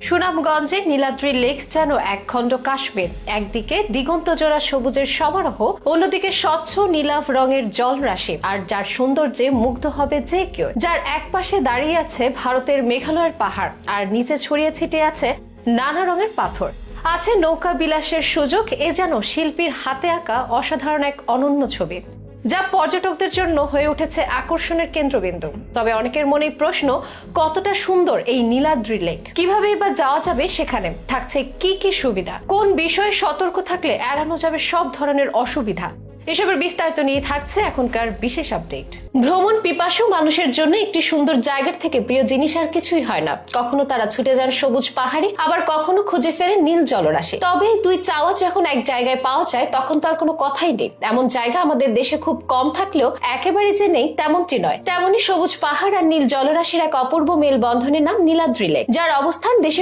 সুনামগঞ্জে নীলাদ্রি লেক যেন একখণ্ড কাশ্মীর। একদিকে দিগন্ত জোড়া সবুজের সমারোহ, অন্যদিকে স্বচ্ছ নীলাভ রঙের জলরাশি, আর যার সৌন্দর্যে মুগ্ধ হবে যে কেউ। যার একপাশে দাঁড়িয়ে আছে ভারতের মেঘালয়ের পাহাড়, আর নিচে ছড়িয়ে ছিটিয়ে আছে নানা রঙের পাথর। আছে নৌকা বিলাসের সুযোগ। এ যেন শিল্পীর হাতে আঁকা অসাধারণ এক অনন্য ছবি, যা পর্যটকদের জন্য হয়ে উঠেছে আকর্ষণের কেন্দ্রবিন্দু। তবে অনেকের মনে প্রশ্ন, কতটা সুন্দর এই নীলাদ্রি লেক, কিভাবেই বা যাওয়া যাবে সেখানে, থাকছে কি কি সুবিধা, কোন বিষয়ে সতর্ক থাকলে এড়ানো যাবে সব ধরনের অসুবিধা, এসবের বিস্তারিত নিয়ে থাকছে এখনকার বিশেষ আপডেট। ভ্রমণ পিপাসু মানুষের জন্য একটি সুন্দর জায়গার থেকে প্রিয় জিনিস আর কিছুই হয় না। কখনো তারা ছুটে যান সবুজ পাহাড়ি, আবার কখনো খুঁজে ফেরে নীল জলরাশি। তবে দুই চাওয়া যখন এক জায়গায় পাওয়া যায় তখন তার কোনো কথাই নেই। এমন জায়গা আমাদের দেশে খুব কম থাকলেও একেবারে যে নেই তেমনটি নয়। তেমনি সবুজ পাহাড় আর নীল জলরাশির এক অপূর্ব মেলবন্ধনের নাম নীলাদ্রি লেক, যার অবস্থান দেশের